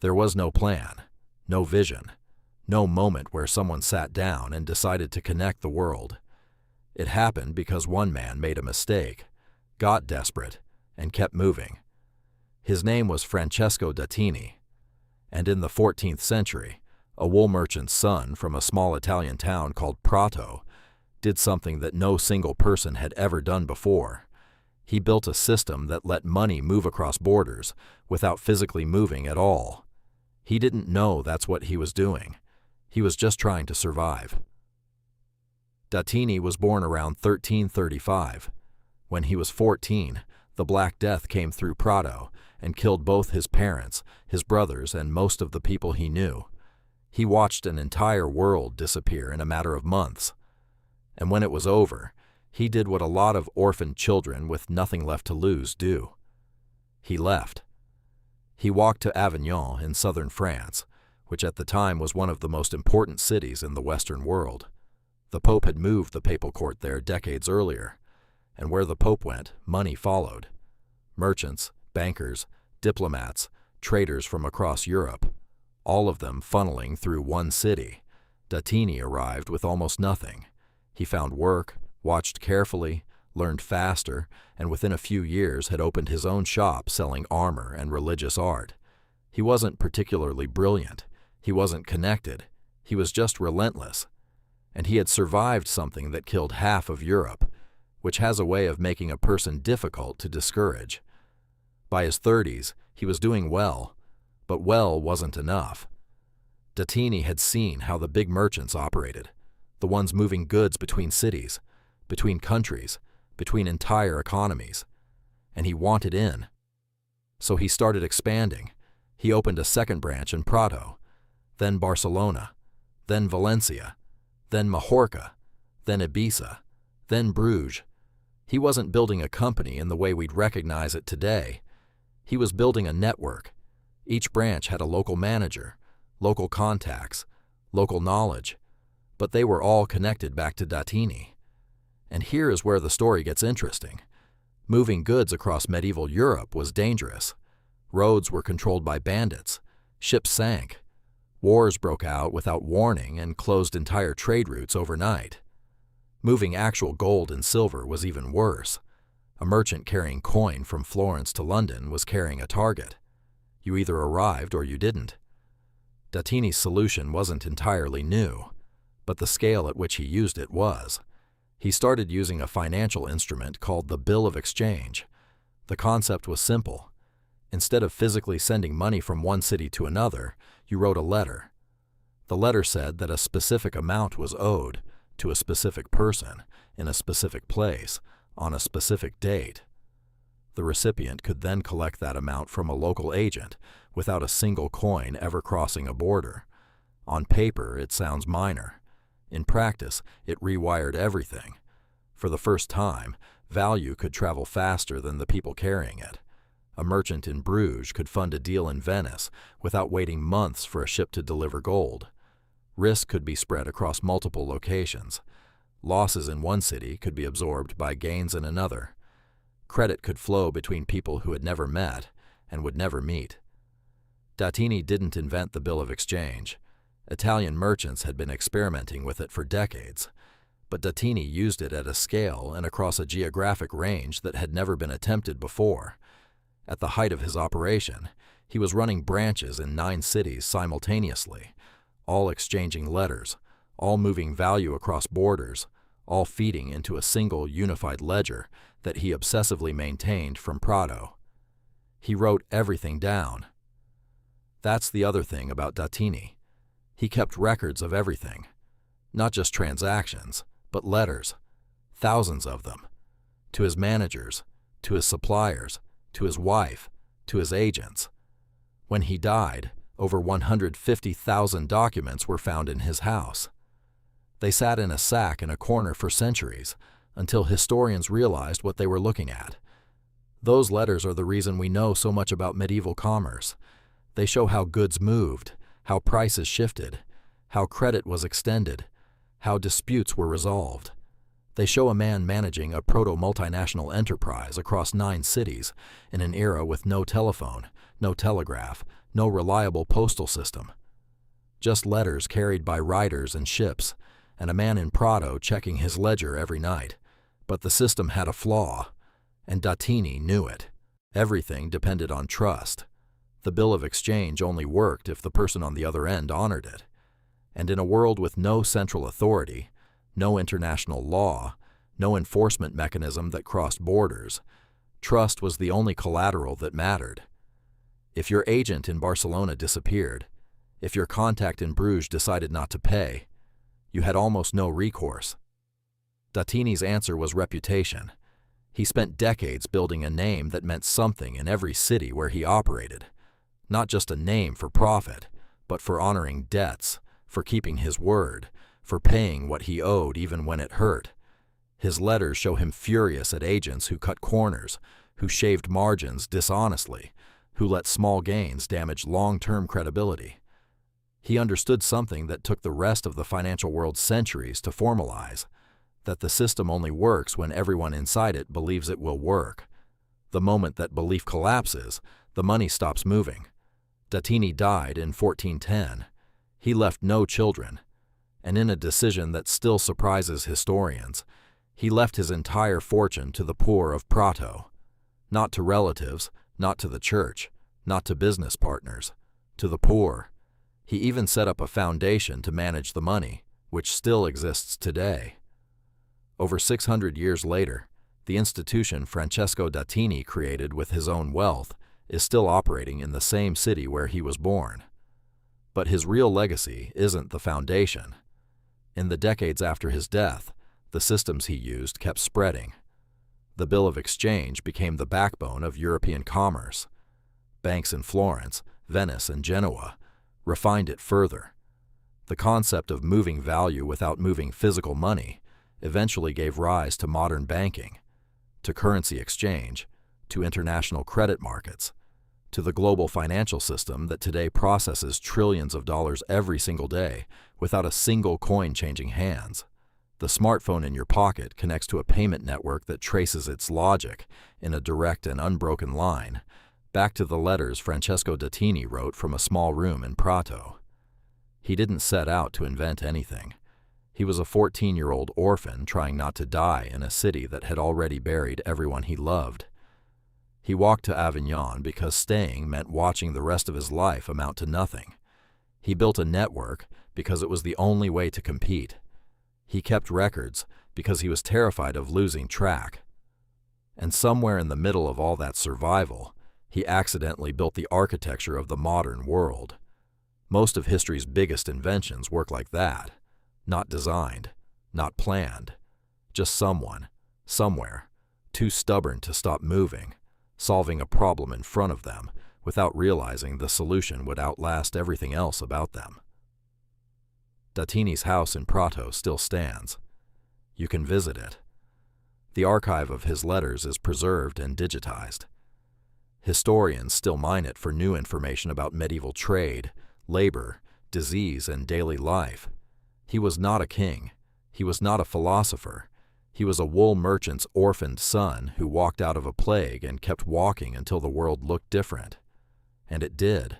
There was no plan, no vision, no moment where someone sat down and decided to connect the world. It happened because one man made a mistake, got desperate, and kept moving. His name was Francesco Datini, and in the 14th century, a wool merchant's son from a small Italian town called Prato did something that no single person had ever done before. He built a system that let money move across borders without physically moving at all. He didn't know that's what he was doing. He was just trying to survive. Datini was born around 1335. When he was 14, the Black Death came through Prato and killed both his parents, his brothers, and most of the people he knew. He watched an entire world disappear in a matter of months. And when it was over, he did what a lot of orphaned children with nothing left to lose do. He left. He walked to Avignon in southern France, which at the time was one of the most important cities in the Western world. The Pope had moved the papal court there decades earlier, and where the Pope went, money followed. Merchants, bankers, diplomats, traders from across Europe, all of them funneling through one city. Datini arrived with almost nothing. He found work, watched carefully, learned faster, and within a few years had opened his own shop selling armor and religious art. He wasn't particularly brilliant. He wasn't connected. He was just relentless. And he had survived something that killed half of Europe, which has a way of making a person difficult to discourage. By his 30s, he was doing well, but well wasn't enough. Datini had seen how the big merchants operated, the ones moving goods between cities, between countries, between entire economies, and he wanted in. So he started expanding. He opened a second branch in Prato, then Barcelona, then Valencia, then Majorca, then Ibiza, then Bruges. He wasn't building a company in the way we'd recognize it today. He was building a network. Each branch had a local manager, local contacts, local knowledge, but they were all connected back to Datini. And here is where the story gets interesting. Moving goods across medieval Europe was dangerous. Roads were controlled by bandits. Ships sank. Wars broke out without warning and closed entire trade routes overnight. Moving actual gold and silver was even worse. A merchant carrying coin from Florence to London was carrying a target. You either arrived or you didn't. Datini's solution wasn't entirely new, but the scale at which he used it was. He started using a financial instrument called the bill of exchange. The concept was simple. Instead of physically sending money from one city to another, you wrote a letter. The letter said that a specific amount was owed to a specific person in a specific place on a specific date. The recipient could then collect that amount from a local agent without a single coin ever crossing a border. On paper, it sounds minor. In practice, it rewired everything. For the first time, value could travel faster than the people carrying it. A merchant in Bruges could fund a deal in Venice without waiting months for a ship to deliver gold. Risk could be spread across multiple locations. Losses in one city could be absorbed by gains in another. Credit could flow between people who had never met and would never meet. Datini didn't invent the bill of exchange. Italian merchants had been experimenting with it for decades, but Datini used it at a scale and across a geographic range that had never been attempted before. At the height of his operation, he was running branches in 9 cities simultaneously, all exchanging letters, all moving value across borders, all feeding into a single unified ledger that he obsessively maintained from Prato. He wrote everything down. That's the other thing about Datini. He kept records of everything, not just transactions, but letters, thousands of them, to his managers, to his suppliers, to his wife, to his agents. When he died, over 150,000 documents were found in his house. They sat in a sack in a corner for centuries, until historians realized what they were looking at. Those letters are the reason we know so much about medieval commerce. They show how goods moved, how prices shifted, how credit was extended, how disputes were resolved. They show a man managing a proto-multinational enterprise across 9 cities in an era with no telephone, no telegraph, no reliable postal system. Just letters carried by riders and ships, and a man in Prato checking his ledger every night. But the system had a flaw, and Datini knew it. Everything depended on trust. The bill of exchange only worked if the person on the other end honored it. And in a world with no central authority, no international law, no enforcement mechanism that crossed borders, trust was the only collateral that mattered. If your agent in Barcelona disappeared, if your contact in Bruges decided not to pay, you had almost no recourse. Datini's answer was reputation. He spent decades building a name that meant something in every city where he operated. Not just a name for profit, but for honoring debts, for keeping his word, for paying what he owed even when it hurt. His letters show him furious at agents who cut corners, who shaved margins dishonestly, who let small gains damage long-term credibility. He understood something that took the rest of the financial world centuries to formalize, that the system only works when everyone inside it believes it will work. The moment that belief collapses, the money stops moving. Datini died in 1410. He left no children, and in a decision that still surprises historians, he left his entire fortune to the poor of Prato. Not to relatives, not to the church, not to business partners, to the poor. He even set up a foundation to manage the money, which still exists today. Over 600 years later, the institution Francesco Datini created with his own wealth is still operating in the same city where he was born. But his real legacy isn't the foundation. In the decades after his death, the systems he used kept spreading. The bill of exchange became the backbone of European commerce. Banks in Florence, Venice, and Genoa refined it further. The concept of moving value without moving physical money eventually gave rise to modern banking, to currency exchange, to international credit markets, to the global financial system that today processes trillions of dollars every single day without a single coin changing hands. The smartphone in your pocket connects to a payment network that traces its logic in a direct and unbroken line back to the letters Francesco Datini wrote from a small room in Prato. He didn't set out to invent anything. He was a 14-year-old orphan trying not to die in a city that had already buried everyone he loved. He walked to Avignon because staying meant watching the rest of his life amount to nothing. He built a network because it was the only way to compete. He kept records because he was terrified of losing track. And somewhere in the middle of all that survival, he accidentally built the architecture of the modern world. Most of history's biggest inventions work like that. Not designed, not planned. Just someone, somewhere, too stubborn to stop moving, solving a problem in front of them without realizing the solution would outlast everything else about them. Datini's house in Prato still stands. You can visit it. The archive of his letters is preserved and digitized. Historians still mine it for new information about medieval trade, labor, disease, and daily life. He was not a king. He was not a philosopher. He was a wool merchant's orphaned son who walked out of a plague and kept walking until the world looked different. And it did.